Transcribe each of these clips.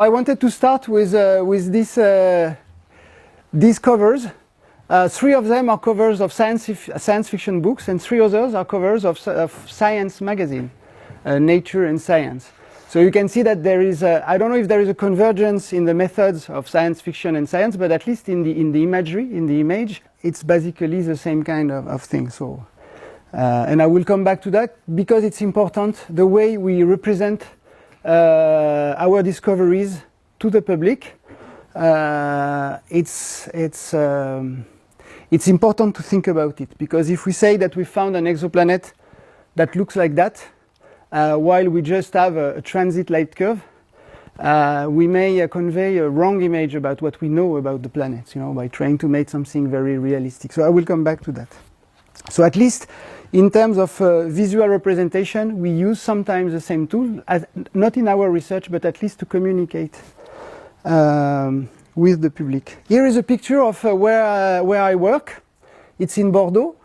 I wanted to start with these covers. 3 of them are covers of science fiction books, and 3 others are covers of science magazine, Nature and Science. So you can see that there is I don't know if there is a convergence in the methods of science fiction and science, but at least in the imagery, in the image, it's basically the same kind of thing. So, and I will come back to that because it's important the way we represent our discoveries to the public. It's important to think about it, because if we say that we found an exoplanet that looks like that, while we just have a transit light curve, we may convey a wrong image about what we know about the planets, by trying to make something very realistic. So I will come back to that. So at least in terms of visual representation, we use sometimes the same tool, not in our research, but at least to communicate with the public. Here is a picture of where I work. It's in Bordeaux.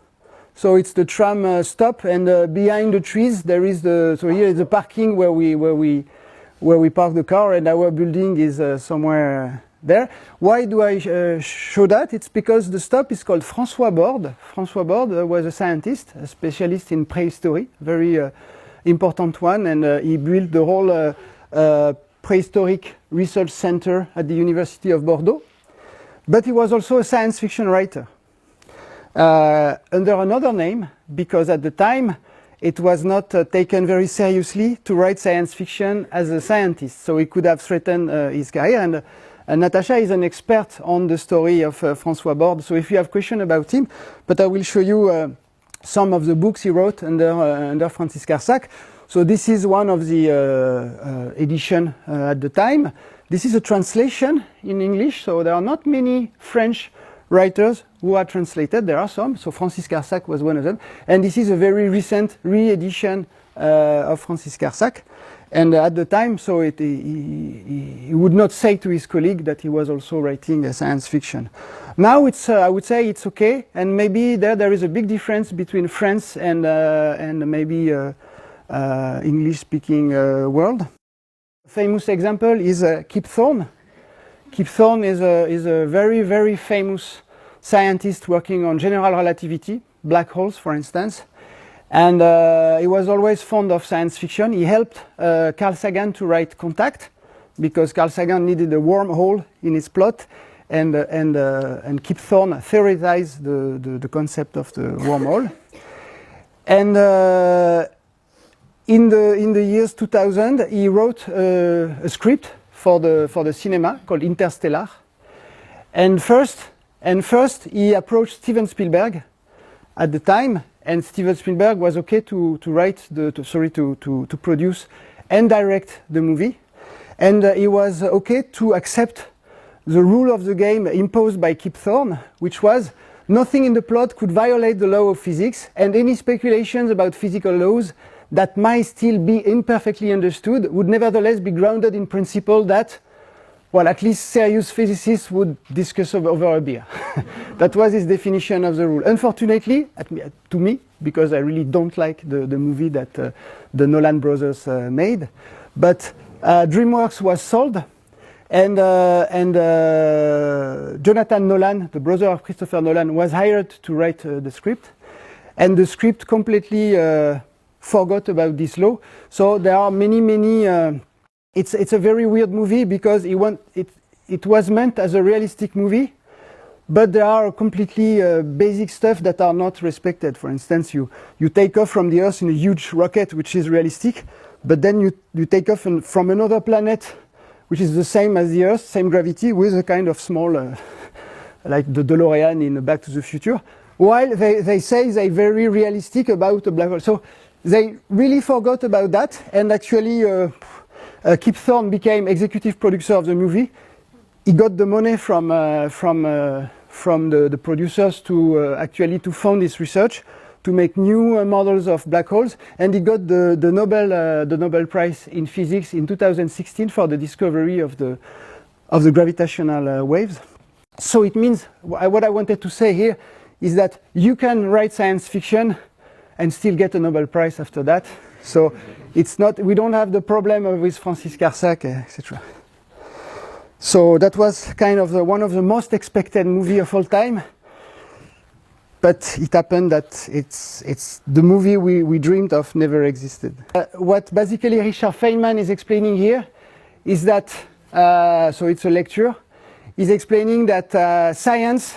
So it's the tram stop, and behind the trees there is so here is the parking where we park the car, and our building is somewhere there. Why do I show that? It's because the stop is called François Borde. François Borde was a scientist, a specialist in prehistory, very important one, and he built the whole prehistoric research center at the University of Bordeaux. But he was also a science fiction writer. Under another name, because at the time it was not taken very seriously to write science fiction as a scientist, so he could have threatened his career. And Natasha is an expert on the story of François Borde, so if you have questions about him, but I will show you some of the books he wrote under Francis Carsac. So this is one of the edition at the time. This is a translation in English, so there are not many French writers who are translated. There are some, so Francis Carsac was one of them. And this is a very recent re-edition of Francis Carsac. And at the time, so he would not say to his colleague that he was also writing science fiction. Now it's, I would say it's okay, and maybe there is a big difference between France and maybe English-speaking world. A famous example is Kip Thorne. Kip Thorne is a very, very famous scientist working on general relativity, black holes, for instance. And he was always fond of science fiction. He helped Carl Sagan to write Contact, because Carl Sagan needed a wormhole in his plot, and Kip Thorne theorized the concept of the wormhole. And in the years 2000, he wrote a script for the cinema called Interstellar. And first he approached Steven Spielberg at the time, and Steven Spielberg was okay to produce and direct the movie, and he was okay to accept the rule of the game imposed by Kip Thorne, which was nothing in the plot could violate the law of physics, and any speculations about physical laws that might still be imperfectly understood would nevertheless be grounded in principle that, well, at least serious physicists would discuss over a beer. That was his definition of the rule. Unfortunately, to me, because I really don't like the movie that the Nolan brothers made, but DreamWorks was sold, and Jonathan Nolan, the brother of Christopher Nolan, was hired to write the script, and the script completely forgot about this law. So there are many it's a very weird movie, because it was meant as a realistic movie, but there are completely basic stuff that are not respected. For instance, you take off from the Earth in a huge rocket, which is realistic, but then you take off from another planet, which is the same as the Earth, same gravity, with a kind of small, like the DeLorean in Back to the Future, while they say they're very realistic about a black hole. So they really forgot about that, and actually Kip Thorne became executive producer of the movie. He got the money from the producers to actually to fund this research, to make new models of black holes, and he got the Nobel Prize in Physics in 2016 for the discovery of the gravitational waves. So it means, what I wanted to say here is that you can write science fiction and still get a Nobel Prize after that. So it's not, we don't have the problem with Francis Carsac, etc. So that was kind of one of the most expected movie of all time. But it happened that it's the movie we dreamed of never existed. What basically Richard Feynman is explaining here is that, so it's a lecture, he's explaining that science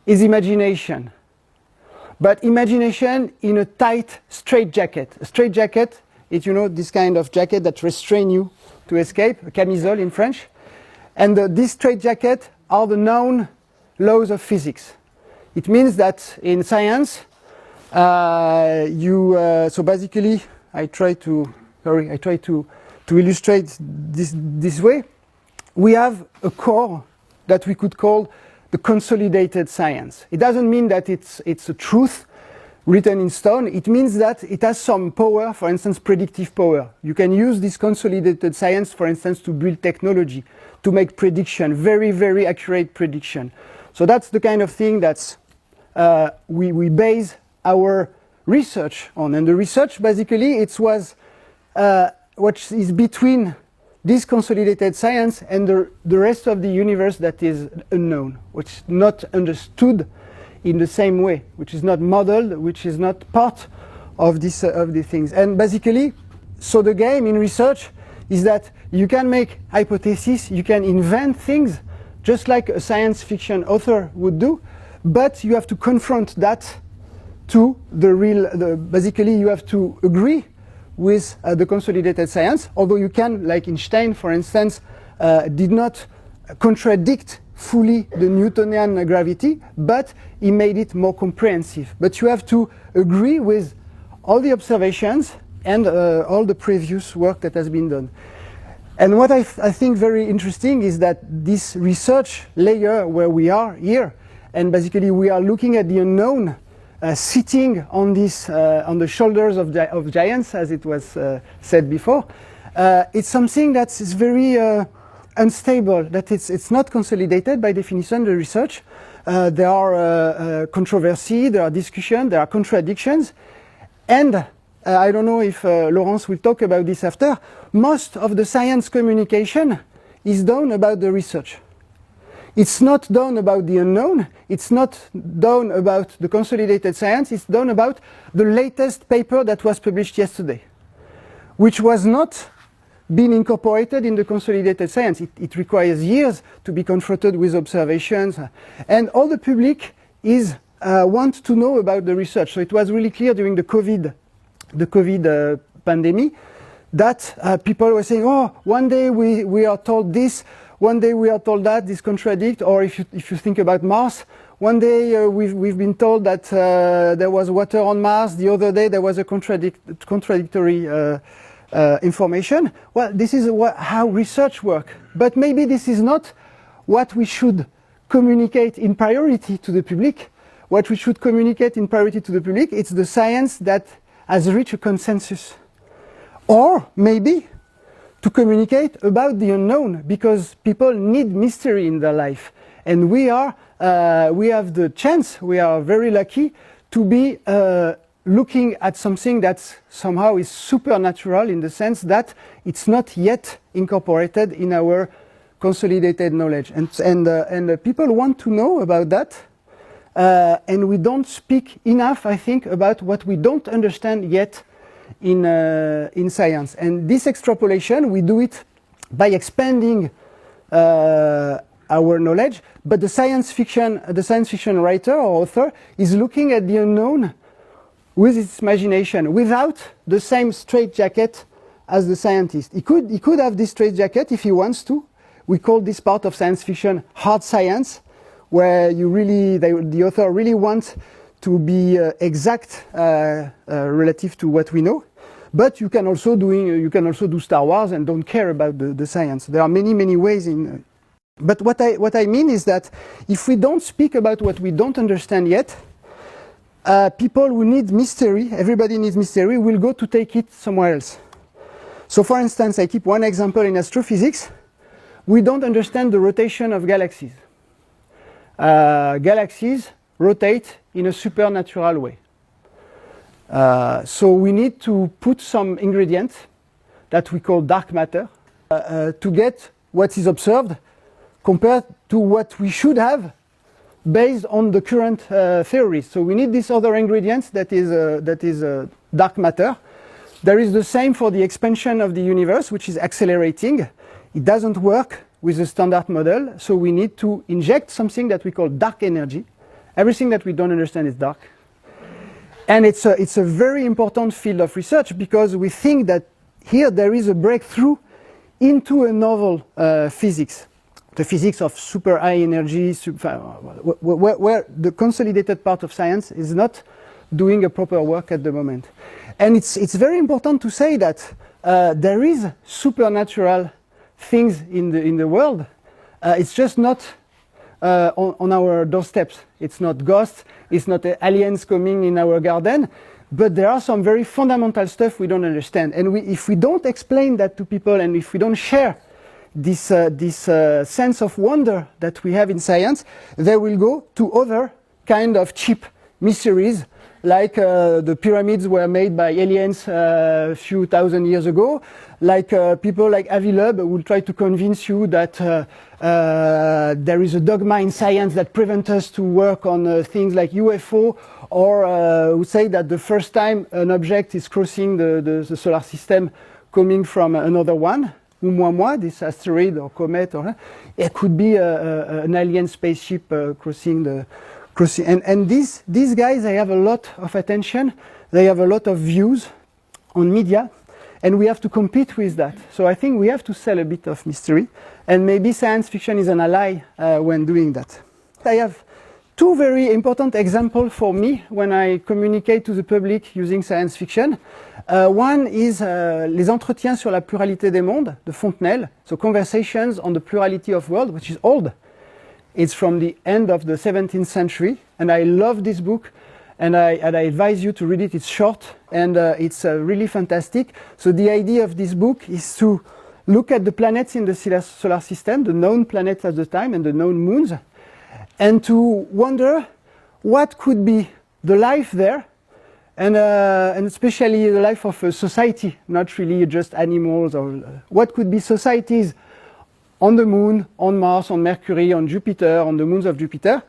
is imagination. But imagination in a tight straitjacket. A straitjacket is, you know, this kind of jacket that restrains you to escape, a camisole in French. And this straitjacket are the known laws of physics. It means that in science, so basically, I try to illustrate this way. We have a core that we could call the consolidated science. It doesn't mean that it's a truth written in stone. It means that it has some power, for instance, predictive power. You can use this consolidated science, for instance, to build technology, to make prediction, very, very accurate prediction. So that's the kind of thing that's we base our research on. And the research, basically, it was what is between this consolidated science and the rest of the universe that is unknown, which is not understood in the same way, which is not modeled, which is not part of this of the things. And basically, so the game in research is that you can make hypotheses, you can invent things, just like a science fiction author would do, but you have to confront that to the real, basically you have to agree with the consolidated science, although you can, like Einstein, for instance, did not contradict fully the Newtonian gravity, but he made it more comprehensive. But you have to agree with all the observations and all the previous work that has been done. And what I think very interesting is that this research layer where we are here, and basically we are looking at the unknown, sitting on this on the shoulders of giants, as it was said before. It's something that is very unstable, that it's not consolidated by definition, the research. There are controversy, there are discussion, there are contradictions, and I don't know if Laurence will talk about this after, most of the science communication is done about the research. It's not done about the unknown, it's not done about the consolidated science, it's done about the latest paper that was published yesterday, which was not been incorporated in the consolidated science. It requires years to be confronted with observations, and all the public is want to know about the research. So it was really clear during the COVID pandemic that people were saying, oh, one day we are told this, one day we are told that, this contradict, or if you think about Mars, one day we've been told that there was water on Mars, the other day there was a contradictory information. Well, this is how research works. But maybe this is not what we should communicate in priority to the public. What we should communicate in priority to the public, it's the science that has reached a consensus. Or maybe to communicate about the unknown, because people need mystery in their life. And we have the chance, we are very lucky to be looking at something that somehow is supernatural, in the sense that it's not yet incorporated in our consolidated knowledge. And people want to know about that. And we don't speak enough, I think, about what we don't understand yet in science. And this extrapolation, we do it by expanding our knowledge, but the science fiction writer or author is looking at the unknown with its imagination, without the same straitjacket as the scientist. He could have this straitjacket if he wants to. We call this part of science fiction hard science, where the author really wants to be exact relative to what we know. But you can also do Star Wars and don't care about the science. There are many ways in. But what I mean is that if we don't speak about what we don't understand yet, people who need mystery, everybody needs mystery, will go to take it somewhere else. So, for instance, I keep one example in astrophysics. We don't understand the rotation of galaxies. Galaxies rotate in a supernatural way. So we need to put some ingredient that we call dark matter to get what is observed compared to what we should have based on the current theories. So we need this other ingredient that is dark matter. There is the same for the expansion of the universe, which is accelerating. It doesn't work with the standard model, so we need to inject something that we call dark energy. Everything that we don't understand is dark. And it's a very important field of research because we think that here there is a breakthrough into a novel physics. The physics of super high energy, where the consolidated part of science is not doing a proper work at the moment. And it's very important to say that there is supernatural things in the world. It's just not on our doorsteps. It's not ghosts, it's not aliens coming in our garden, but there are some very fundamental stuff we don't understand. And if we don't explain that to people, and if we don't share this sense of wonder that we have in science, they will go to other kind of cheap mysteries, like the pyramids were made by aliens a few thousand years ago, like people like Avi Loeb will try to convince you that there is a dogma in science that prevents us to work on things like UFO, or who say that the first time an object is crossing the solar system coming from another one, Oumuamua, this asteroid or comet, or it could be an alien spaceship crossing the... And these guys, they have a lot of attention, they have a lot of views on media, and we have to compete with that. So I think we have to sell a bit of mystery, and maybe science fiction is an ally when doing that. I have two very important examples for me when I communicate to the public using science fiction. One is Les Entretiens sur la pluralité des mondes, de Fontenelle, so Conversations on the Plurality of World, which is old. It's from the end of the 17th century, and I love this book, and I advise you to read it. It's short, and it's really fantastic. So the idea of this book is to look at the planets in the solar system, the known planets at the time, and the known moons, and to wonder what could be the life there, and especially the life of a society, not really just animals, or what could be societies on the moon, on Mars, on Mercury, on Jupiter, on the moons of Jupiter,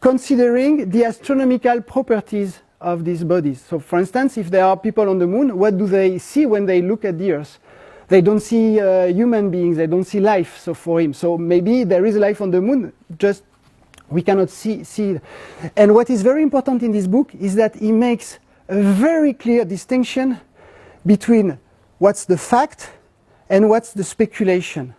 considering the astronomical properties of these bodies. So for instance, if there are people on the moon, what do they see when they look at the Earth? They don't see human beings, they don't see life, so for him. So maybe there is life on the moon, just we cannot see it. And what is very important in this book is that he makes a very clear distinction between what's the fact and what's the speculation.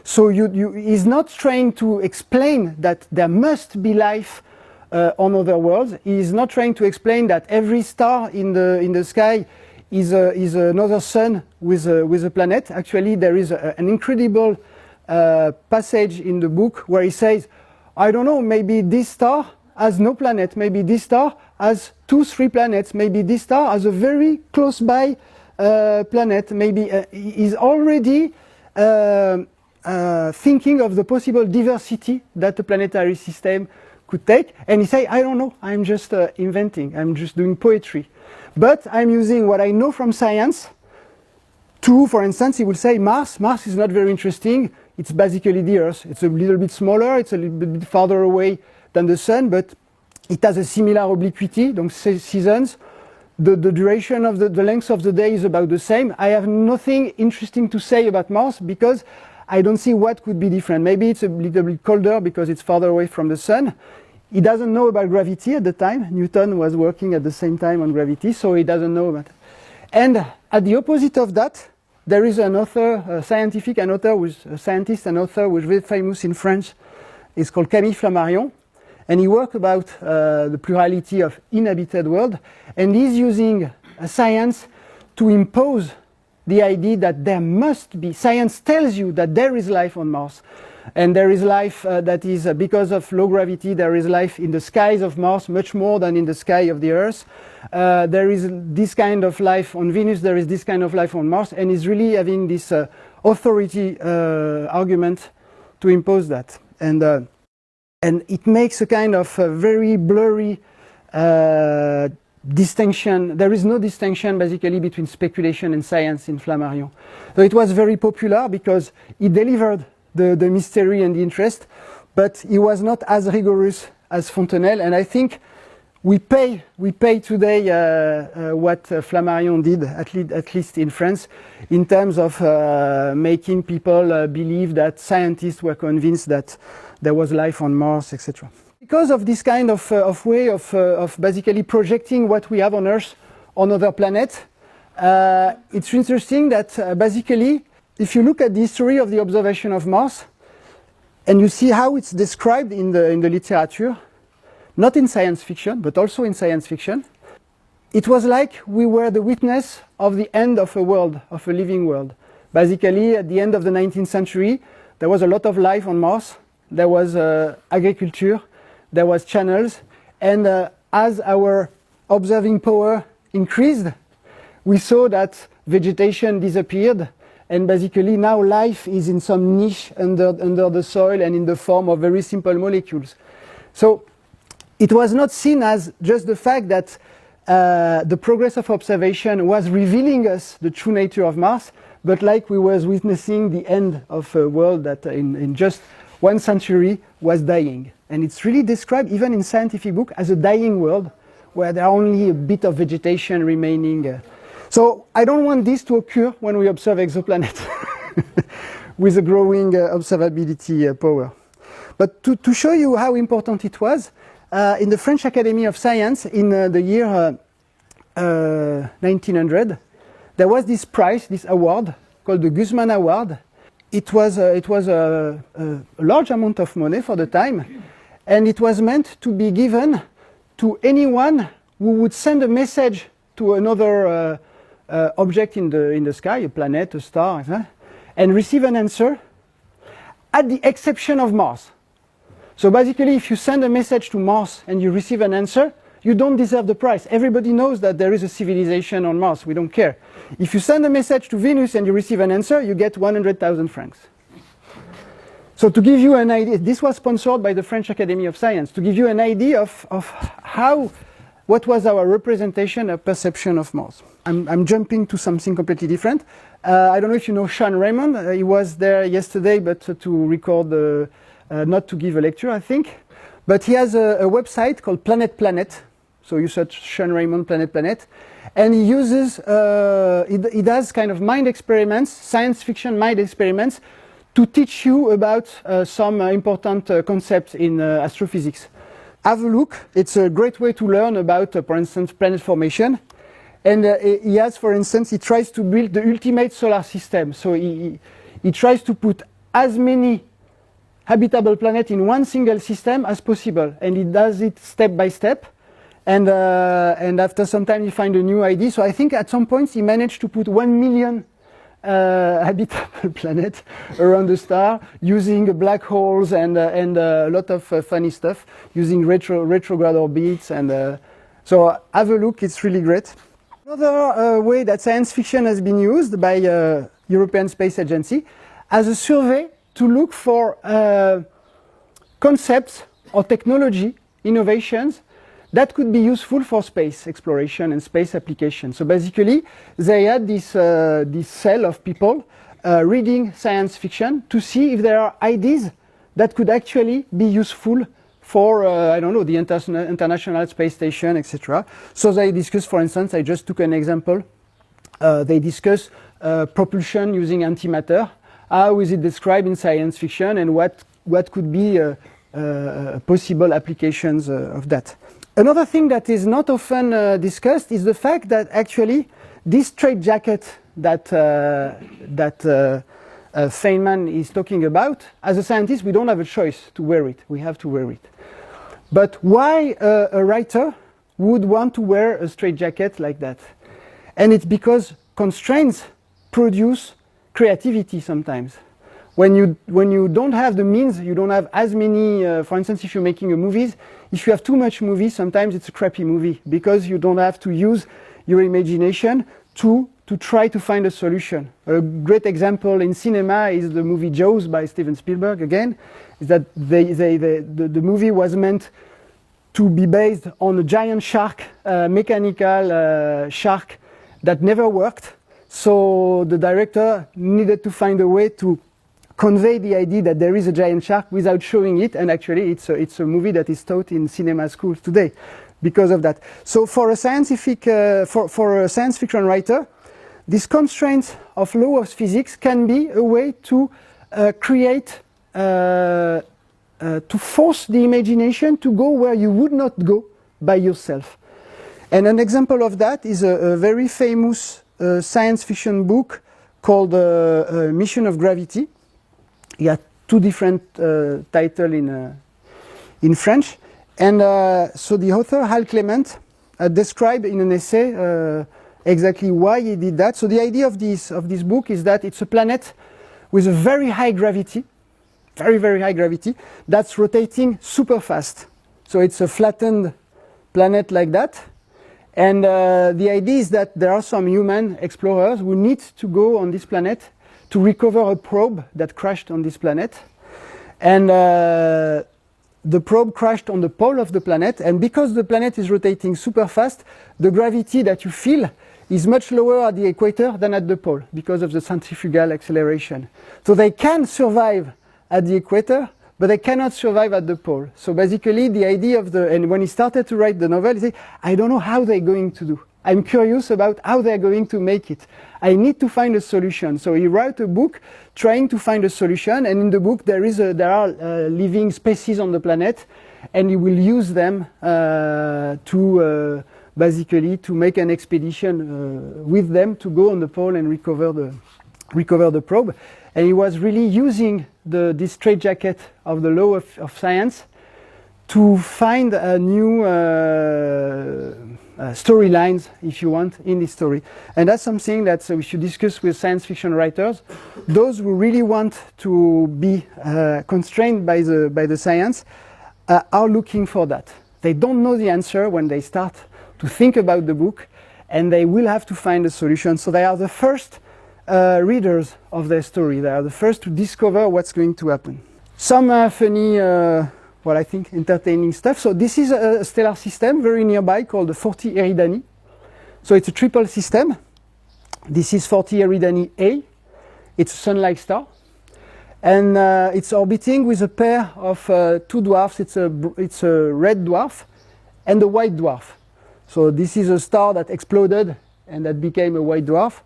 So he's not trying to explain that there must be life on other worlds. He's not trying to explain that every star in the sky is another sun with a planet. Actually, there is an incredible passage in the book where he says, I don't know, maybe this star has no planet, maybe this star has 2-3 planets, maybe this star has a very close by planet, maybe he's already thinking of the possible diversity that the planetary system could take, and he say, I don't know, I'm just inventing, I'm just doing poetry. But I'm using what I know from science to, for instance, he will say Mars is not very interesting, it's basically the Earth. It's a little bit smaller, it's a little bit farther away than the Sun, but it has a similar obliquity, donc seasons. The duration of the length of the day is about the same. I have nothing interesting to say about Mars because I don't see what could be different. Maybe it's a little bit colder because it's farther away from the Sun. He doesn't know about gravity at the time. Newton was working at the same time on gravity, so he doesn't know about it. And at the opposite of that, there is an author, a scientist and author who is very famous in France. It's called Camille Flammarion. And he worked about the plurality of inhabited world. And he's using science to impose the idea that there must be, science tells you that there is life on Mars. And there is life that is, because of low gravity, there is life in the skies of Mars, much more than in the sky of the Earth. There is this kind of life on Venus, there is this kind of life on Mars, and is really having this authority argument to impose that. And it makes a kind of very blurry distinction. There is no distinction basically between speculation and science in Flammarion. So it was very popular because he delivered the mystery and the interest, but he was not as rigorous as Fontenelle, and I think we pay today what Flammarion did, at least in France, in terms of making people believe that scientists were convinced that there was life on Mars, etc. Because of this kind of way of basically projecting what we have on Earth on other planets, it's interesting that basically, if you look at the history of the observation of Mars, and you see how it's described in the literature, not in science fiction, but also in science fiction, it was like we were the witness of the end of a world, of a living world. Basically, at the end of the 19th century, there was a lot of life on Mars. There was agriculture, there was channels, and as our observing power increased, we saw that vegetation disappeared, and basically now life is in some niche under the soil and in the form of very simple molecules. So it was not seen as just the fact that the progress of observation was revealing us the true nature of Mars, but like we were witnessing the end of a world that in just 1 century was dying. And it's really described even in scientific book as a dying world where there are only a bit of vegetation remaining. So I don't want this to occur when we observe exoplanets with a growing observability power. But to show you how important it was, in the French Academy of Science in the year 1900, there was this prize, this award called the Guzman Award. It was a large amount of money for the time, and it was meant to be given to anyone who would send a message to another object in the sky, a planet, a star, and receive an answer, at the exception of Mars. So basically, if you send a message to Mars and you receive an answer, you don't deserve the prize. Everybody knows that there is a civilization on Mars. We don't care. If you send a message to Venus and you receive an answer, you get 100,000 francs. So to give you an idea, this was sponsored by the French Academy of Science, to give you an idea of what was our representation, a perception of Mars. I'm jumping to something completely different. I don't know if you know Sean Raymond. He was there yesterday, but to record not to give a lecture, I think. But he has a website called Planet Planet. So you search Sean Raymond, Planet Planet. And he uses, he does kind of mind experiments, science fiction mind experiments, to teach you about some important concepts in astrophysics. Have a look. It's a great way to learn about, for instance, planet formation. And he has, for instance, he tries to build the ultimate solar system. So he tries to put as many habitable planets in one single system as possible, and he does it step by step, and after some time he finds a new idea. So I think at some point he managed to put 1 million habitable planets around the star using black holes and a lot of funny stuff, using retrograde orbits, and so have a look, it's really great. Another way that science fiction has been used by European Space Agency as a survey to look for concepts or technology innovations that could be useful for space exploration and space application. So basically, they had this cell of people reading science fiction to see if there are ideas that could actually be useful for, I don't know, the International Space Station, etc. So they discuss, for instance, I just took an example, they discuss propulsion using antimatter. How is it described in science fiction, and what could be possible applications of that? Another thing that is not often discussed is the fact that actually this straitjacket that Feynman is talking about, as a scientist, we don't have a choice to wear it. We have to wear it. But why a writer would want to wear a straitjacket like that? And it's because constraints produce creativity sometimes. When you don't have the means, you don't have as many, for instance, if you're making a movie, if you have too much movie, sometimes it's a crappy movie because you don't have to use your imagination to try to find a solution. A great example in cinema is the movie Jaws by Steven Spielberg, again, is that the movie was meant to be based on a giant shark, mechanical shark that never worked. So the director needed to find a way to convey the idea that there is a giant shark without showing it, and actually it's a movie that is taught in cinema schools today because of that. So for a scientific, for a science fiction writer, this constraint of law of physics can be a way to create, to force the imagination to go where you would not go by yourself. And an example of that is a very famous science fiction book called Mission of Gravity. It had two different titles in French. And so the author, Hal Clement, described in an essay exactly why he did that. So the idea of this book is that it's a planet with a very high gravity, very, very high gravity, that's rotating super fast. So it's a flattened planet like that. And the idea is that there are some human explorers who need to go on this planet to recover a probe that crashed on this planet. And the probe crashed on the pole of the planet, and because the planet is rotating super fast, the gravity that you feel is much lower at the equator than at the pole because of the centrifugal acceleration. So they can survive at the equator, but they cannot survive at the pole. So basically the idea of and when he started to write the novel, he said, I don't know how they're going to do. I'm curious about how they're going to make it. I need to find a solution. So he wrote a book trying to find a solution, and in the book there are living species on the planet, and he will use them to basically to make an expedition with them to go on the pole and recover the probe. And he was really using this straitjacket of the law of science to find a new storylines, if you want, in this story. And that's something that we should discuss with science fiction writers. Those who really want to be constrained by the science are looking for that. They don't know the answer when they start to think about the book, and they will have to find a solution. So they are the first readers of their story. They are the first to discover what's going to happen. Some funny, well, I think entertaining stuff. So this is a stellar system very nearby called the 40 Eridani. So it's a triple system. This is 40 Eridani A. It's a sun-like star. And it's orbiting with a pair of two dwarfs. It's a red dwarf and a white dwarf. So this is a star that exploded and that became a white dwarf.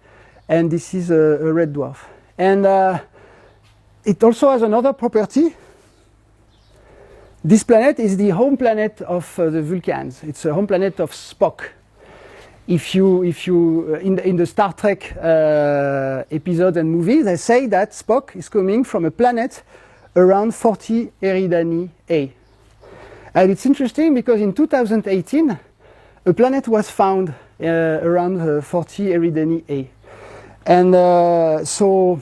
And this is a red dwarf. And it also has another property. This planet is the home planet of the Vulcans. It's a home planet of Spock. If you in the Star Trek episodes and movies, they say that Spock is coming from a planet around 40 Eridani A. And it's interesting because in 2018, a planet was found around 40 Eridani A. And so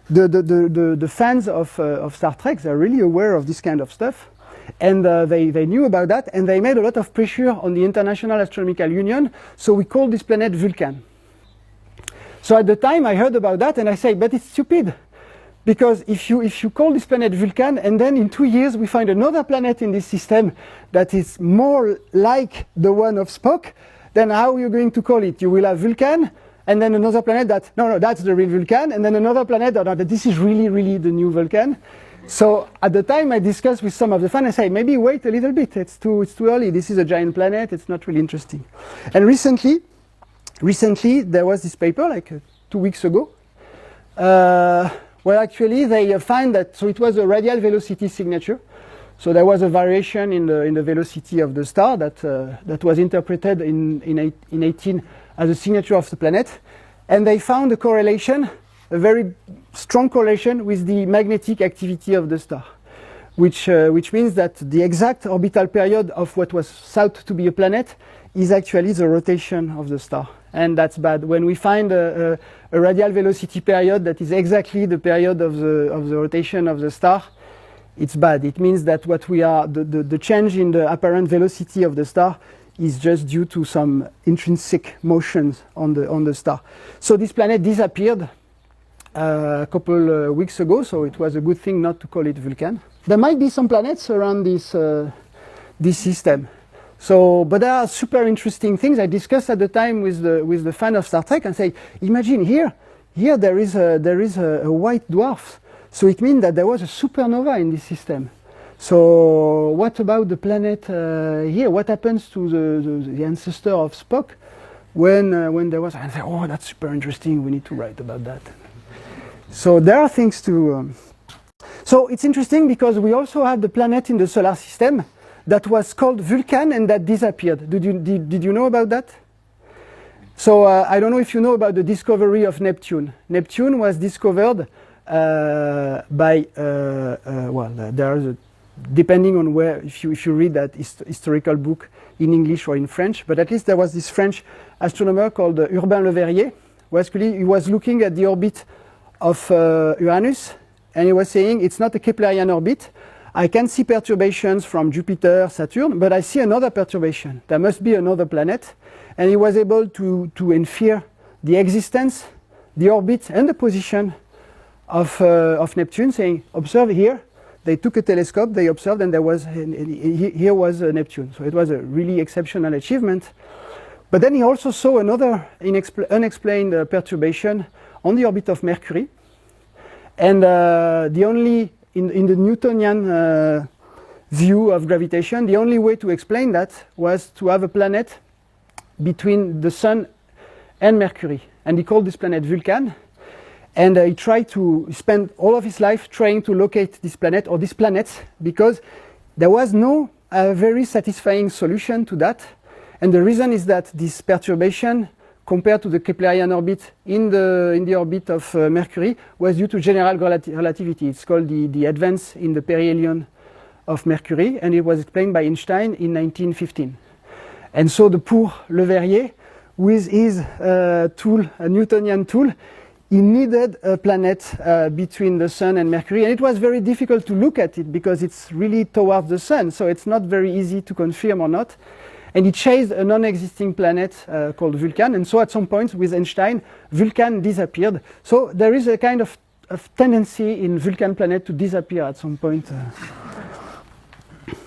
the fans of Star Trek, they're really aware of this kind of stuff. And they knew about that, and they made a lot of pressure on the International Astronomical Union, so we called this planet Vulcan. So at the time I heard about that, and I said, but it's stupid, because if you call this planet Vulcan, and then in 2 years we find another planet in this system that is more like the one of Spock, then how are you going to call it? You will have Vulcan, and then another planet that, no, that's the real Vulcan, and then another planet that this is really the new Vulcan. So at the time I discussed with some of the fans, I say, maybe wait a little bit, it's too early, this is a giant planet, it's not really interesting. And recently there was this paper, like 2 weeks ago, where actually they find that, so it was a radial velocity signature. So there was a variation in the velocity of the star that was interpreted in 18 as a signature of the planet. And they found a correlation, a very strong correlation with the magnetic activity of the star, which means that the exact orbital period of what was thought to be a planet is actually the rotation of the star. And that's bad. When we find a radial velocity period that is exactly the period of the rotation of the star, it's bad. It means that what we are, the change in the apparent velocity of the star is just due to some intrinsic motions on the star. So this planet disappeared a couple weeks ago, so it was a good thing not to call it Vulcan. There might be some planets around this system. So, but there are super interesting things I discussed at the time with the fan of Star Trek, and say, imagine here there is a white dwarf. So it means that there was a supernova in this system. So what about the planet here? What happens to the ancestor of Spock when there was? I say, oh, that's super interesting. We need to write about that. So there are things to. So it's interesting because we also have the planet in the solar system that was called Vulcan and that disappeared. Did you know about that? So I don't know if you know about the discovery of Neptune. Neptune was discovered by there's depending on where, if you read that historical book in English or in French, but at least there was this French astronomer called Urbain Le Verrier, who actually he was looking at the orbit of Uranus, and he was saying it's not a Keplerian orbit. I can see perturbations from Jupiter, Saturn, but I see another perturbation. There must be another planet, and he was able to infer the existence, the orbit, and the position of Neptune, saying, observe here. They took a telescope, they observed, and there was here was Neptune. So it was a really exceptional achievement. But then he also saw another unexplained perturbation on the orbit of Mercury. And the only, in the Newtonian view of gravitation, the only way to explain that was to have a planet between the Sun and Mercury. And he called this planet Vulcan. And he tried to spend all of his life trying to locate this planet or these planets because there was no very satisfying solution to that. And the reason is that this perturbation compared to the Keplerian orbit in the orbit of Mercury was due to general relativity. It's called the advance in the perihelion of Mercury, and it was explained by Einstein in 1915. And so the poor Le Verrier, with his tool, a Newtonian tool, he needed a planet between the Sun and Mercury, and it was very difficult to look at it because it's really towards the Sun, so it's not very easy to confirm or not. And he chased a non-existing planet called Vulcan, and so at some point with Einstein, Vulcan disappeared. So there is a kind of tendency in Vulcan planet to disappear at some point.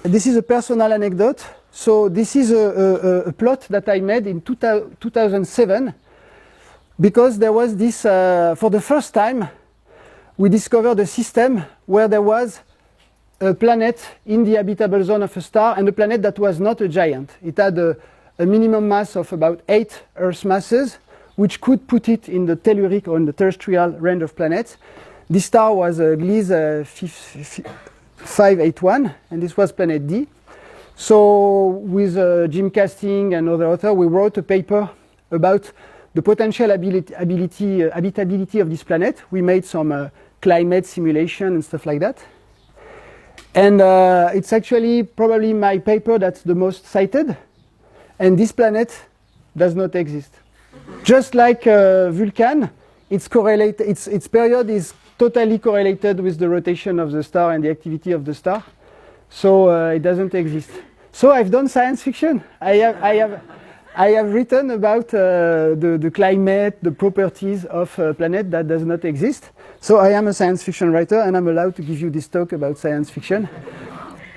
This is a personal anecdote. So this is a plot that I made in 2007. Because there was this, for the first time, we discovered a system where there was a planet in the habitable zone of a star and a planet that was not a giant. It had a minimum mass of about 8 Earth masses, which could put it in the telluric or in the terrestrial range of planets. This star was Gliese 581, and this was planet D. So with Jim Casting and other authors, we wrote a paper about the potential habitability of this planet. We made some climate simulation and stuff like that. And it's actually probably my paper that's the most cited. And this planet does not exist. Just like Vulcan, its period is totally correlated with the rotation of the star and the activity of the star. So it doesn't exist. So I've done science fiction. I have written about the climate, the properties of a planet that does not exist. So I am a science fiction writer, and I'm allowed to give you this talk about science fiction.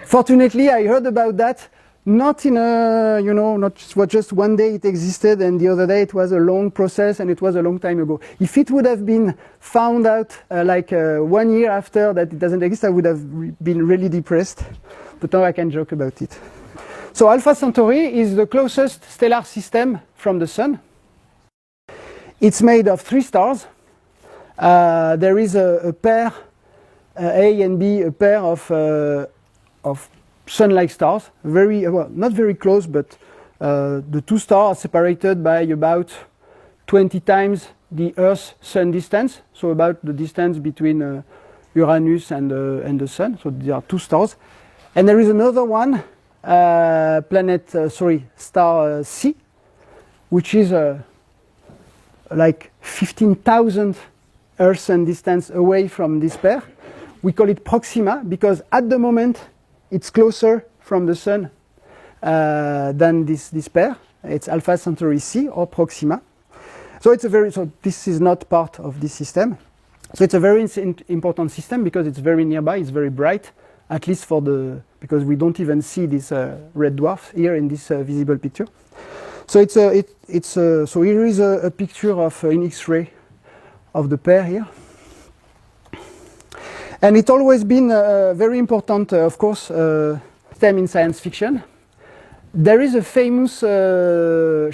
Fortunately, I heard about that not in a, not just one day it existed, and the other day it was a long process, and it was a long time ago. If it would have been found out 1 year after that it doesn't exist, I would have been really depressed. But now I can joke about it. So Alpha Centauri is the closest stellar system from the Sun. It's made of 3 stars. There is a pair, A and B, a pair of Sun-like stars. Not very close, but the 2 stars are separated by about 20 times the Earth-Sun distance. So about the distance between Uranus and the Sun. So there are 2 stars. And there is another one, star C, which is like 15,000 Earth-Sun distance away from this pair. We call it Proxima because at the moment it's closer from the Sun than this pair. It's Alpha Centauri C or Proxima. So this is not part of this system. So it's a very important system because it's very nearby, it's very bright. At least because we don't even see this red dwarf here in this visible picture. So so here is a picture of in X-ray of the pair here. And it's always been very important, of course, theme in science fiction. There is a famous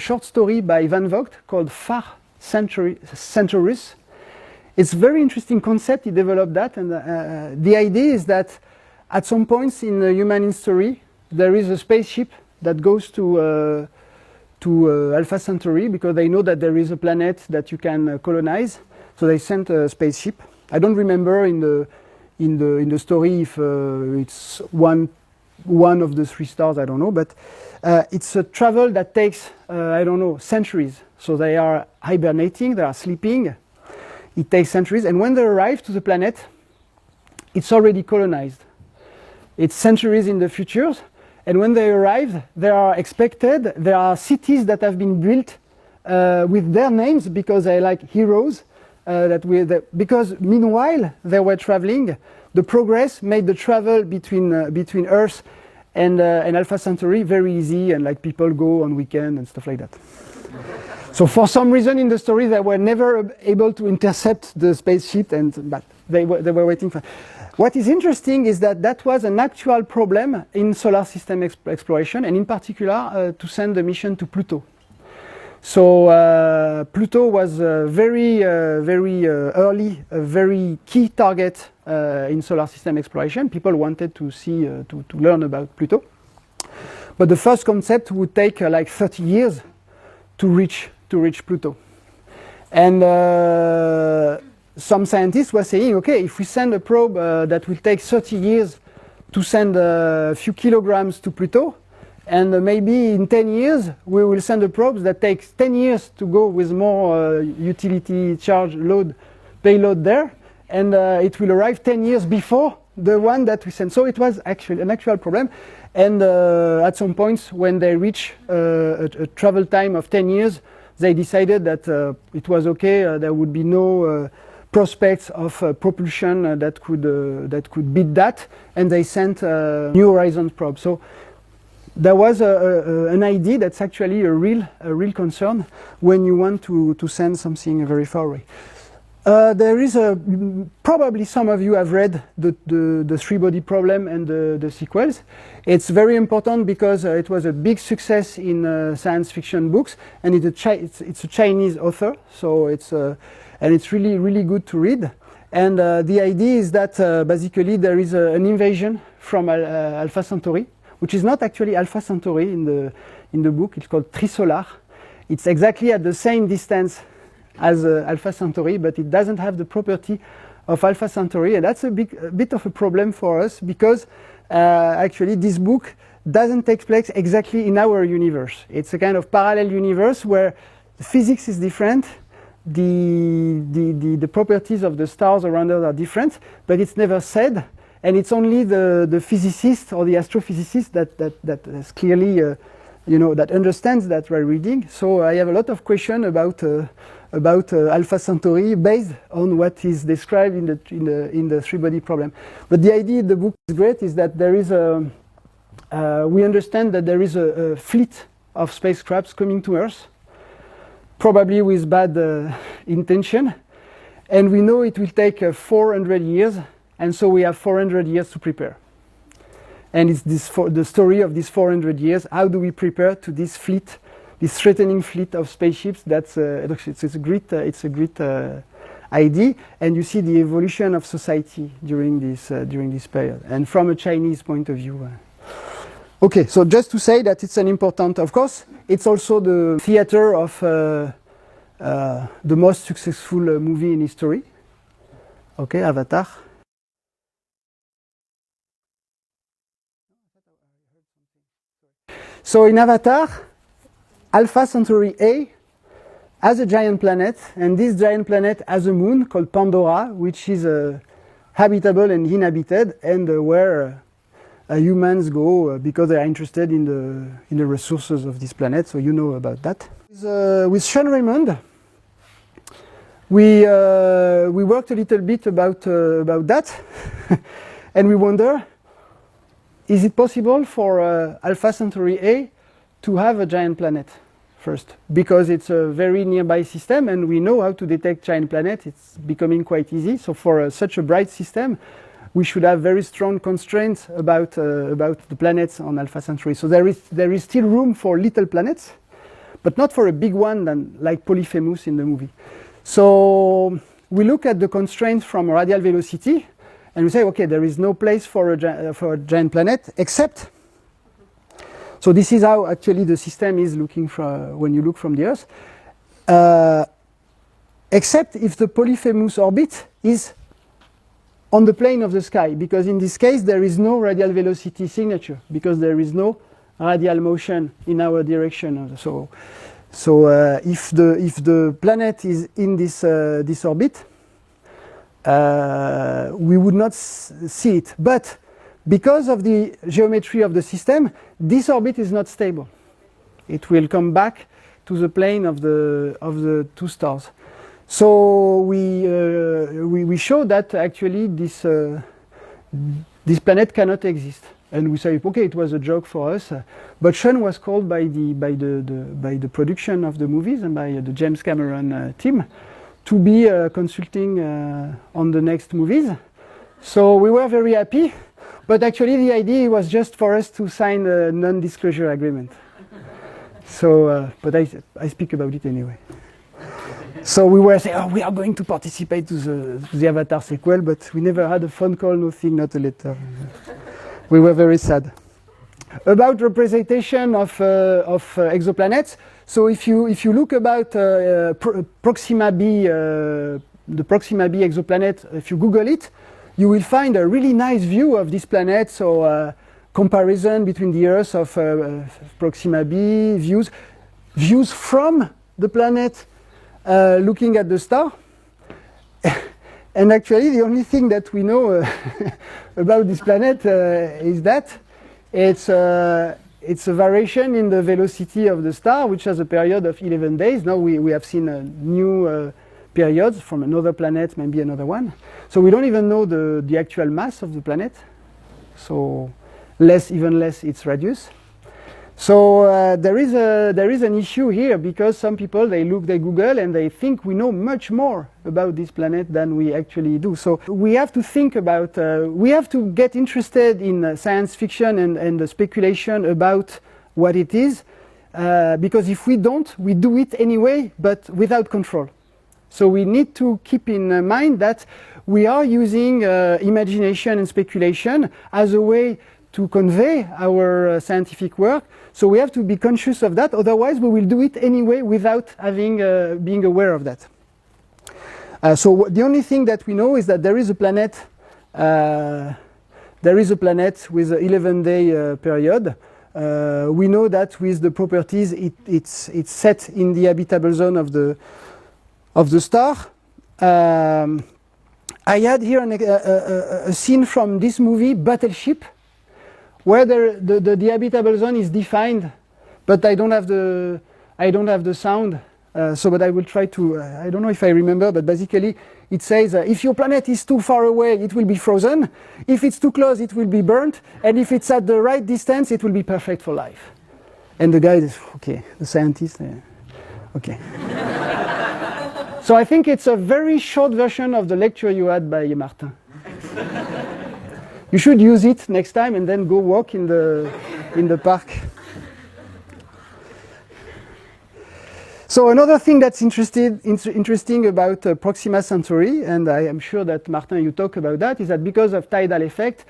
short story by Van Vogt called Far Centaurus. It's a very interesting concept. He developed that, and the idea is that at some points in human history, there is a spaceship that goes to Alpha Centauri because they know that there is a planet that you can colonize. So they sent a spaceship. I don't remember in the story if it's one of the 3 stars. I don't know, but it's a travel that takes I don't know, centuries. So they are hibernating, they are sleeping. It takes centuries, and when they arrive to the planet, it's already colonized. It's centuries in the future. And when they arrive, there are cities that have been built with their names because they're like heroes. Because meanwhile they were traveling, the progress made the travel between Earth and Alpha Centauri very easy, and like people go on weekend and stuff like that. So for some reason in the story they were never able to intercept the spaceship, but they were waiting for. What is interesting is that was an actual problem in solar system exploration, and in particular to send a mission to Pluto. So Pluto was very early, a very key target in solar system exploration. People wanted to see, to learn about Pluto. But the first concept would take like 30 years to reach Pluto. And some scientists were saying, okay, if we send a probe that will take 30 years to send a few kilograms to Pluto, and maybe in 10 years we will send a probe that takes 10 years to go with more utility charge payload there, and it will arrive 10 years before the one that we sent. So it was actually an actual problem. And at some points when they reach a travel time of 10 years, they decided that it was okay, there would be no prospects of propulsion that could beat that, and they sent New Horizons probe. So there was an idea that's actually a real concern when you want to send something very far away. There is probably some of you have read the three-body problem and the sequels. It's very important because it was a big success in science fiction books, and it's a Chinese author, so and it's really good to read. And the idea is that basically there is an invasion from Alpha Centauri, which is not actually Alpha Centauri in the book. It's called Trisolar. It's exactly at the same distance as Alpha Centauri, but it doesn't have the property of Alpha Centauri, and that's a bit of a problem for us because actually this book doesn't take place exactly in our universe. It's a kind of parallel universe where the physics is different, the properties of the stars around us are different, but it's never said, and it's only the physicist or the astrophysicist that is clearly that understands that we're reading. So I have a lot of questions about Alpha Centauri based on what is described in the three-body problem. But the idea in the book is great, is that there is we understand that there is a fleet of spacecrafts coming to Earth, probably with bad intention, and we know it will take 400 years, and so we have 400 years to prepare. And it's the story of these 400 years. How do we prepare to this fleet, this threatening fleet of spaceships? That's it's a great idea, and you see the evolution of society during this period, and from a Chinese point of view. Okay, so just to say that it's an important, of course, it's also the theater of the most successful movie in history. Okay, Avatar. So in Avatar, Alpha Centauri A has a giant planet, and this giant planet has a moon called Pandora, which is habitable and inhabited, and where humans go because they are interested in the resources of this planet. So you know about that. With Sean Raymond, we worked a little bit about that, and we wonder, is it possible for Alpha Centauri A to have a giant planet first? Because it's a very nearby system, and we know how to detect giant planets. It's becoming quite easy. So for such a bright system, we should have very strong constraints about the planets on Alpha Centauri. So there is still room for little planets, but not for a big one like Polyphemus in the movie. So we look at the constraints from radial velocity, and we say, okay, there is no place for a giant planet except. So this is how actually the system is looking when you look from the Earth. Except if the Polyphemus orbit is on the plane of the sky, because in this case there is no radial velocity signature, because there is no radial motion in our direction. So if the planet is in this orbit, we would not see it. But because of the geometry of the system, this orbit is not stable. It will come back to the plane of the two stars. So we show that actually this planet cannot exist, and we say, okay, it was a joke for us. But Sean was called by the production of the movies and by the James Cameron team to be consulting on the next movies. So we were very happy, but actually the idea was just for us to sign a non-disclosure agreement. So, but I speak about it anyway. So we were saying, oh, we are going to participate to the Avatar sequel, but we never had a phone call, nothing, not a letter. We were very sad. About representation of exoplanets, so if you look about Proxima b, the Proxima b exoplanet, if you Google it, you will find a really nice view of this planet. So comparison between the Earth of Proxima b, views from the planet looking at the star. And actually the only thing that we know about this planet is that it's a variation in the velocity of the star, which has a period of 11 days. Now we have seen new periods from another planet, maybe another one. So we don't even know the actual mass of the planet. So even less its radius. So there is an issue here, because some people they Google and they think we know much more about this planet than we actually do. So we have to think about, we have to get interested in science fiction and the speculation about what it is, because if we don't, we do it anyway, but without control. So we need to keep in mind that we are using imagination and speculation as a way to convey our scientific work. So we have to be conscious of that, otherwise we will do it anyway without having being aware of that. So the only thing that we know is that there is a planet with an 11-day period. We know that with the properties it's set in the habitable zone of the star. I had here a scene from this movie, Battleship, where the habitable zone is defined, but I don't have the sound. But I will try to. I don't know if I remember, but basically it says if your planet is too far away, it will be frozen. If it's too close, it will be burnt. And if it's at the right distance, it will be perfect for life. And the guy is okay. The scientist, okay. So I think it's a very short version of the lecture you had by Martin. You should use it next time and then go walk in the park. So another thing that's interesting about Proxima Centauri, and I am sure that Martin, you talk about that, is that because of tidal effect,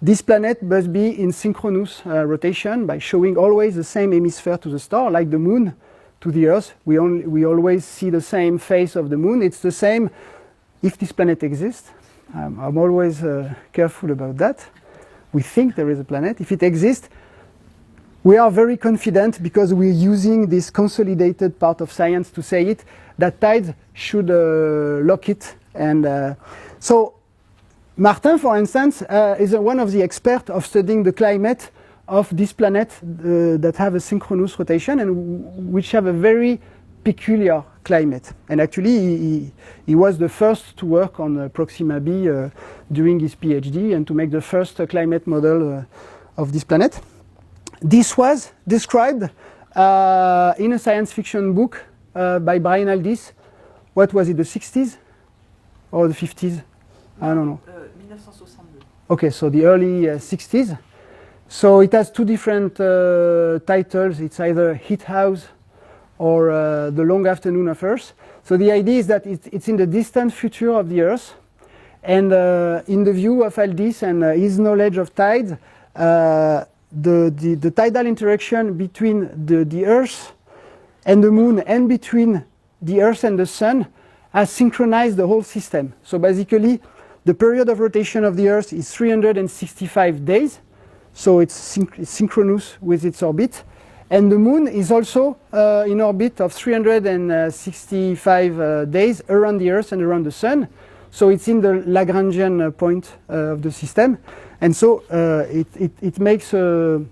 this planet must be in synchronous rotation by showing always the same hemisphere to the star, like the moon to the Earth. We always see the same face of the moon. It's the same if this planet exists. I'm always careful about that. We think there is a planet. If it exists, we are very confident, because we're using this consolidated part of science to say it, that tides should lock it. And so Martin, for instance, is one of the experts of studying the climate of this planet that have a synchronous rotation and which have a very peculiar climate. And actually he was the first to work on Proxima b during his PhD and to make the first climate model of this planet. This was described in a science fiction book by Brian Aldiss. What was it, the 60s or the 50s? I don't know. 1962. Okay, so the early 60s. So it has two different titles. It's either Heat House or The Long Afternoon of Earth. So the idea is that it's in the distant future of the Earth. And in the view of Aldis and his knowledge of tides, the tidal interaction between the Earth and the Moon and between the Earth and the Sun has synchronized the whole system. So basically, the period of rotation of the Earth is 365 days. So it's synchronous with its orbit. And the Moon is also in orbit of 365 days around the Earth and around the Sun. So it's in the Lagrangian point of the system. And so it makes a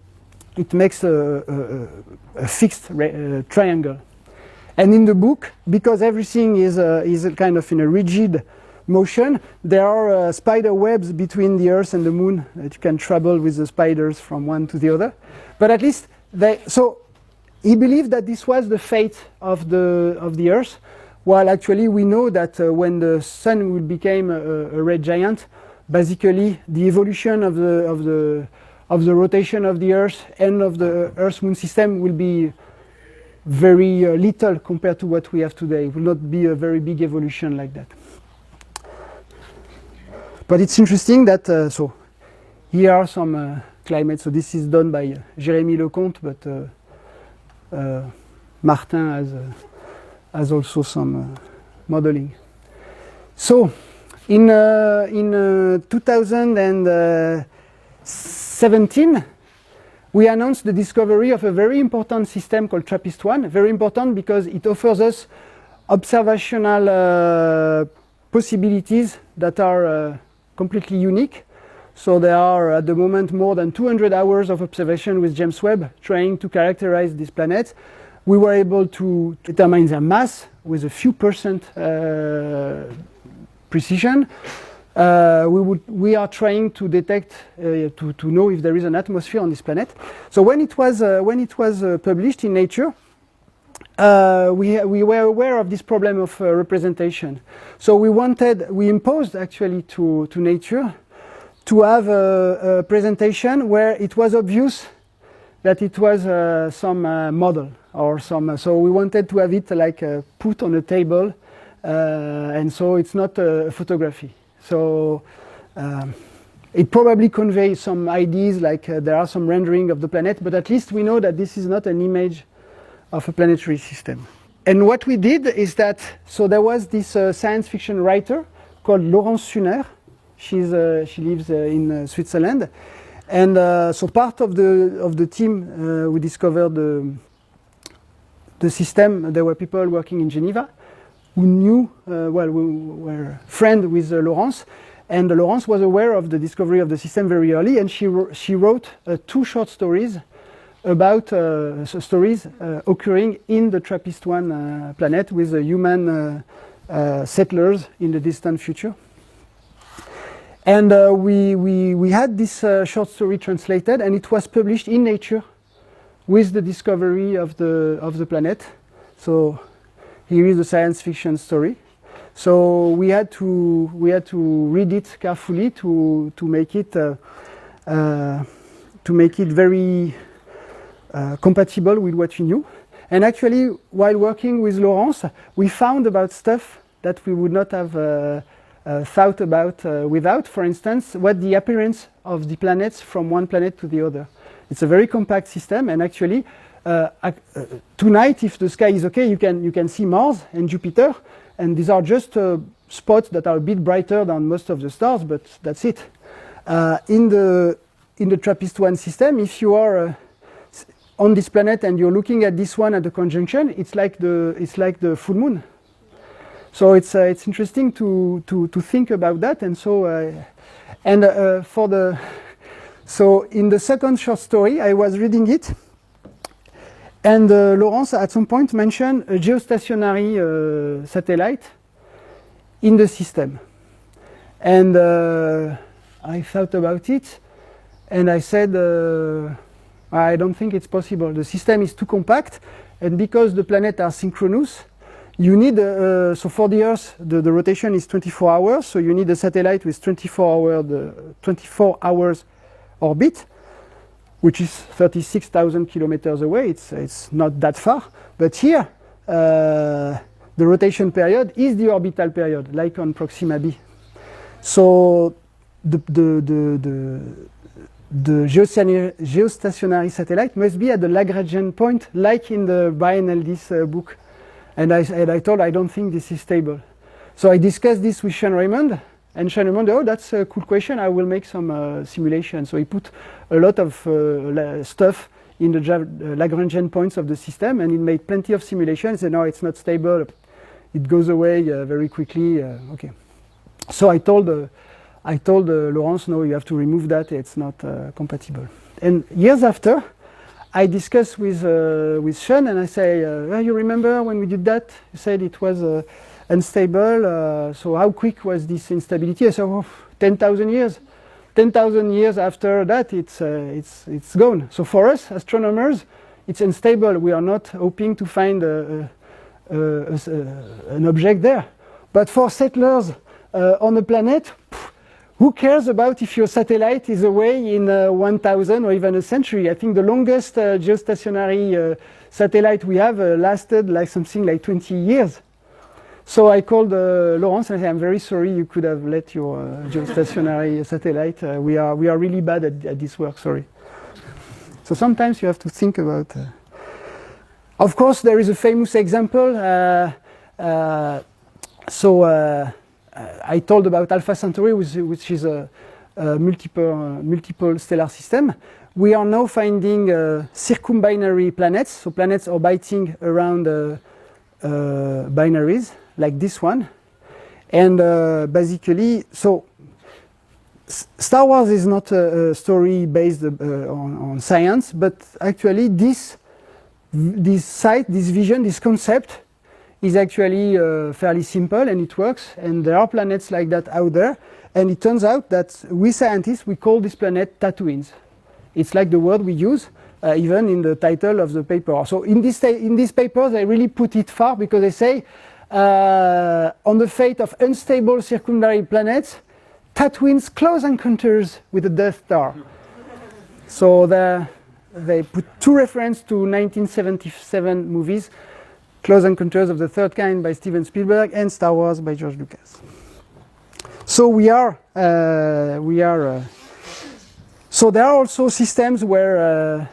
fixed triangle. And in the book, because everything is a kind of in a rigid motion, there are spider webs between the Earth and the Moon that you can travel with the spiders from one to the other. But at least so he believed that this was the fate of the Earth, while actually we know that when the Sun will become a red giant, basically the evolution of the rotation of the Earth and of the Earth-Moon system will be very little compared to what we have today. It will not be a very big evolution like that. But it's interesting that, so here are some climates. So this is done by Jérémy Lecomte, but Martin has also some modeling. So in 2017, we announced the discovery of a very important system called TRAPPIST-1. Very important because it offers us observational possibilities that are completely unique. So there are at the moment more than 200 hours of observation with James Webb trying to characterize these planets. We were able to determine their mass with a few percent precision. We are trying to detect, to know if there is an atmosphere on this planet. So when it was published in Nature, we were aware of this problem of representation. So we imposed actually to Nature to have a presentation where it was obvious that it was some model or some. So we wanted to have it like put on a table, and so it's not a photography. So it probably conveys some ideas, like there are some rendering of the planet, but at least we know that this is not an image of a planetary system. And what we did is that, so there was this science fiction writer called Laurence Suner. She lives in Switzerland, and so part of the team we discovered the system. There were people working in Geneva who knew, we were friends with Laurence, and Laurence was aware of the discovery of the system very early, and she wrote 2 short stories about stories occurring in the TRAPPIST-1 planet with human settlers in the distant future. And we had this short story translated, and it was published in Nature with the discovery of the planet. So here is a science fiction story. So we had to read it carefully to make it very compatible with what we knew. And actually, while working with Laurence, we found about stuff that we would not have thought about without. For instance, what the appearance of the planets from one planet to the other. It's a very compact system, and actually, tonight, if the sky is okay, you can see Mars and Jupiter, and these are just spots that are a bit brighter than most of the stars, but that's it. In the TRAPPIST-1 system, if you are on this planet and you're looking at this one at the conjunction, it's like the full moon. So it's interesting to think about that, and so so in the second short story, I was reading it, and Laurence at some point mentioned a geostationary satellite in the system, and I thought about it, and I said, I don't think it's possible. The system is too compact, and because the planets are synchronous, you need, so for the Earth, the rotation is 24 hours, so you need a satellite with 24 hours orbit, which is 36,000 kilometers away. It's not that far, but here, the rotation period is the orbital period, like on Proxima b. So the geostationary satellite must be at the Lagrangian point, like in the Brian Aldiss book. And I told I don't think this is stable. So I discussed this with Sean Raymond, and Sean Raymond, oh, that's a cool question, I will make some simulation. So he put a lot of stuff in the Lagrangian points of the system, and he made plenty of simulations, and no, it's not stable, it goes away very quickly, okay. So I told Laurence, no, you have to remove that, it's not compatible. And years after, I discussed with Sean, and I say, you remember when we did that? You said it was unstable, so how quick was this instability? I said, oh, 10,000 years. 10,000 years after that, it's gone. So for us, astronomers, it's unstable. We are not hoping to find an object there. But for settlers on a planet, who cares about if your satellite is away in 1,000 or even a century? I think the longest geostationary satellite we have lasted like something like 20 years. So I called Laurence and I said, I'm very sorry, you could have let your geostationary satellite. We are really bad at this work, sorry. So sometimes you have to think about... Of course, there is a famous example. I told about Alpha Centauri, which is a multiple stellar system. We are now finding circumbinary planets, so planets orbiting around binaries, like this one. And basically, so Star Wars is not a story based on science, but actually this vision, this concept is actually fairly simple, and it works, and there are planets like that out there, and it turns out that we scientists, we call this planet Tatooines. It's like the word we use even in the title of the paper. So in this paper they really put it far, because they say on the fate of unstable circumbinary planets, Tatooines close encounters with the Death Star. So they put two references to 1977 movies, Close Encounters of the Third Kind by Steven Spielberg and Star Wars by George Lucas. So so there are also systems where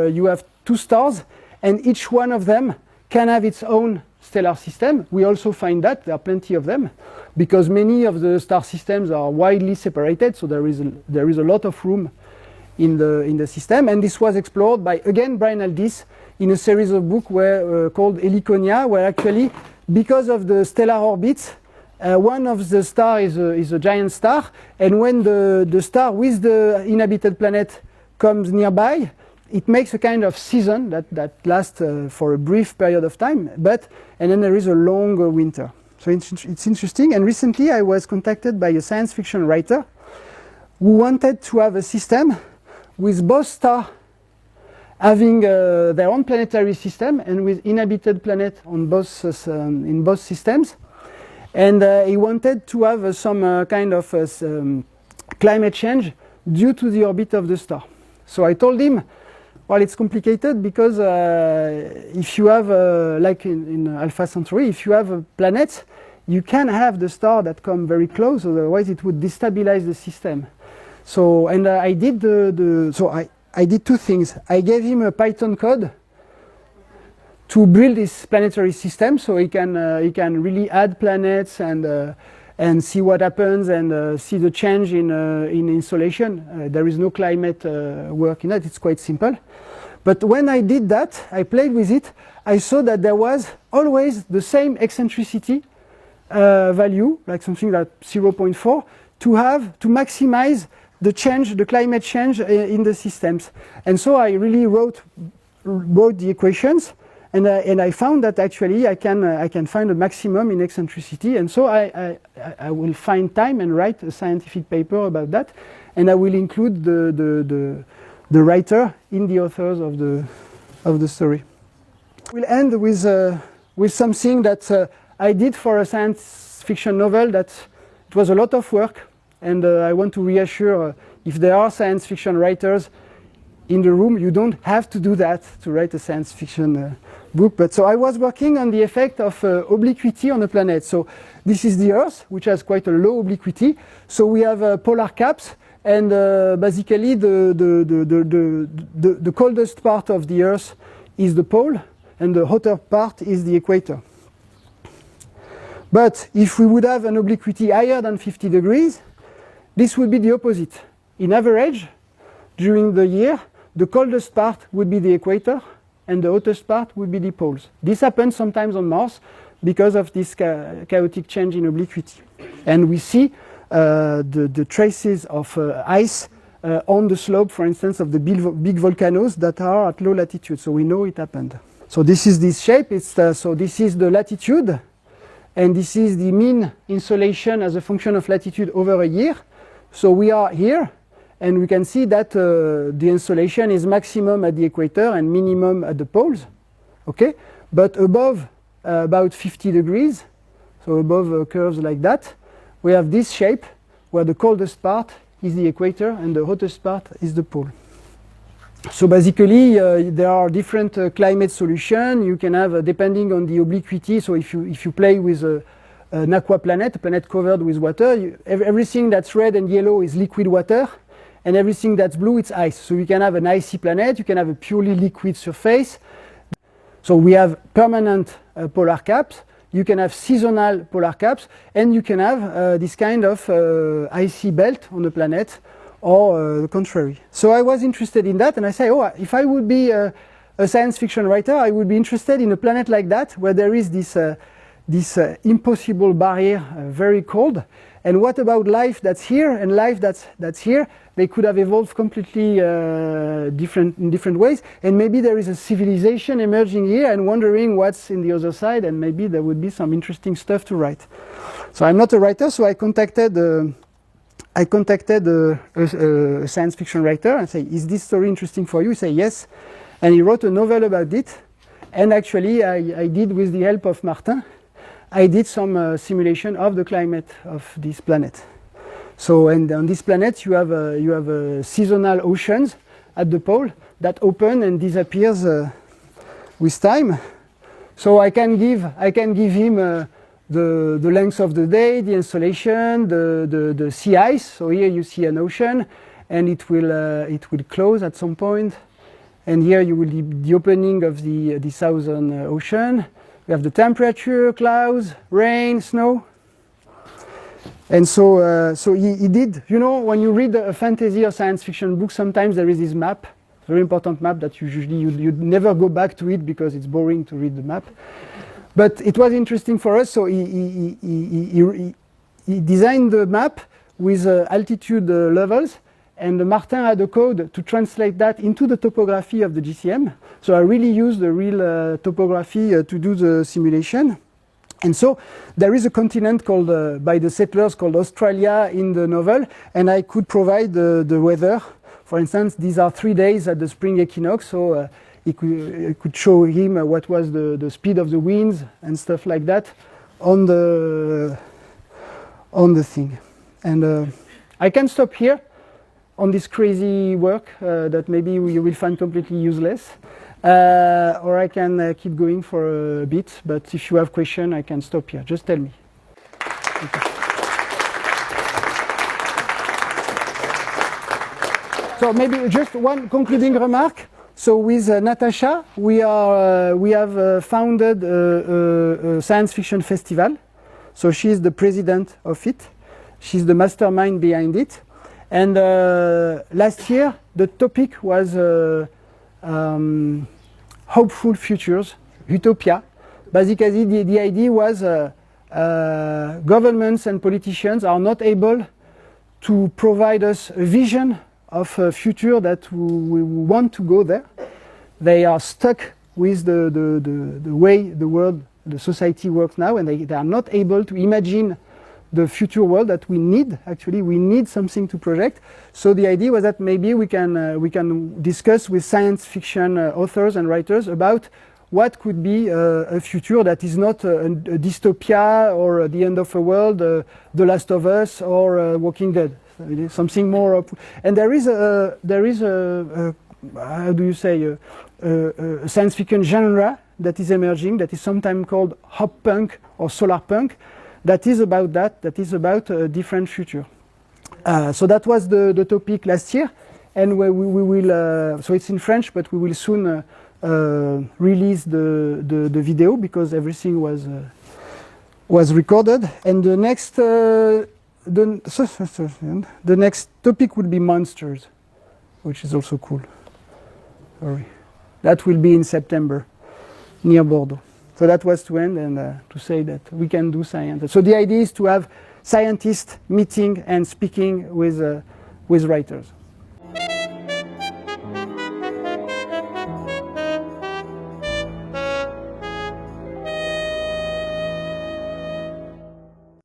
you have two stars, and each one of them can have its own stellar system. We also find that there are plenty of them, because many of the star systems are widely separated, so there is a lot of room in the system. And this was explored by, again, Brian Aldiss in a series of books called Heliconia, where actually, because of the stellar orbits, one of the stars is a giant star, and when the star with the inhabited planet comes nearby, it makes a kind of season that lasts for a brief period of time, and then there is a long winter. So it's interesting. And recently I was contacted by a science fiction writer who wanted to have a system with both stars having their own planetary system and with inhabited planet on both in both systems. And he wanted to have some kind of climate change due to the orbit of the star. So I told him, well, it's complicated, because if you have, like in Alpha Centauri, if you have planets, you can have the star that come very close, otherwise it would destabilize the system. So, and I did I did two things. I gave him a Python code to build this planetary system, so he can really add planets and see what happens, and see the change in insolation. There is no climate work in that. It's quite simple. But when I did that, I played with it, I saw that there was always the same eccentricity value, like something like 0.4, to maximize the climate change in the systems. And so I really wrote the equations, and I found that actually I can find a maximum in eccentricity. And so I will find time and write a scientific paper about that, and I will include the writer in the authors of the story. We'll end with with something that I did for a science fiction novel that it was a lot of work, and I want to reassure if there are science fiction writers in the room, you don't have to do that to write a science fiction book. But so I was working on the effect of obliquity on a planet. So this is the Earth, which has quite a low obliquity. So we have polar caps, and basically the coldest part of the Earth is the pole, and the hotter part is the equator. But if we would have an obliquity higher than 50 degrees, this would be the opposite. In average, during the year, the coldest part would be the equator, and the hottest part would be the poles. This happens sometimes on Mars because of this chaotic change in obliquity. And we see the traces of ice on the slope, for instance, of the big volcanoes that are at low latitude. So we know it happened. So this is this shape. So this is the latitude, and this is the mean insolation as a function of latitude over a year. So we are here, and we can see that the insolation is maximum at the equator and minimum at the poles. Okay, but above about 50 degrees, so above curves like that, we have this shape where the coldest part is the equator and the hottest part is the pole. So basically, there are different climate solutions. You can have, depending on the obliquity, so if you play with an aqua planet, a planet covered with water, everything that's red and yellow is liquid water, and everything that's blue, it's ice. So you can have an icy planet, you can have a purely liquid surface. So we have permanent polar caps, you can have seasonal polar caps, and you can have this kind of icy belt on the planet, or the contrary. So I was interested in that, and I say, oh, if I would be a science fiction writer, I would be interested in a planet like that, where there is this impossible barrier, very cold. And what about life that's here and life that's here? They could have evolved completely in different ways, and maybe there is a civilization emerging here and wondering what's in the other side, and maybe there would be some interesting stuff to write. So I'm not a writer, so I contacted a science fiction writer and say, is this story interesting for you? He said yes, and he wrote a novel about it. And actually I did, with the help of Martin, I did some simulation of the climate of this planet. So, and on this planet you have seasonal oceans at the pole that open and disappears with time. So I can give him the length of the day, the insolation, the sea ice. So here you see an ocean, and it will close at some point. And here you will see the opening of the southern ocean. We have the temperature, clouds, rain, snow. And so, he did, you know, when you read a fantasy or science fiction book, sometimes there is this map, very important map that you'd never go back to it because it's boring to read the map. But it was interesting for us, so he designed the map with altitude levels, and Martin had a code to translate that into the topography of the GCM. So I really used the real topography to do the simulation. And so there is a continent called, by the settlers, called Australia in the novel, and I could provide the weather. For instance, these are 3 days at the spring equinox, so I could show him what was the speed of the winds and stuff like that on the thing. And I can stop here on this crazy work that maybe you will find completely useless. Or I can keep going for a bit, but if you have questions, I can stop here. Just tell me. Okay. So maybe just one concluding remark. So with Natasha, we have founded a science fiction festival. So she's the president of it. She's the mastermind behind it. And last year, the topic was hopeful futures, utopia. Basically, the idea was governments and politicians are not able to provide us a vision of a future that we want to go there. They are stuck with the way the world, the society works now, and they are not able to imagine the future world that we need. Actually, we need something to project. So the idea was that maybe we can discuss with science fiction authors and writers about what could be a future that is not a dystopia or the end of the world, The Last of Us or Walking Dead. Something more. And there is a how do you say, a science fiction genre that is emerging, that is sometimes called hop punk or solar punk, that is about that is about a different future. So that was the topic last year, and we will, so it's in French, but we will soon release the video because everything was recorded. And the next topic will be monsters, which is also cool. Sorry. That will be in September, near Bordeaux. So that was to end and to say that we can do science. So the idea is to have scientists meeting and speaking with writers.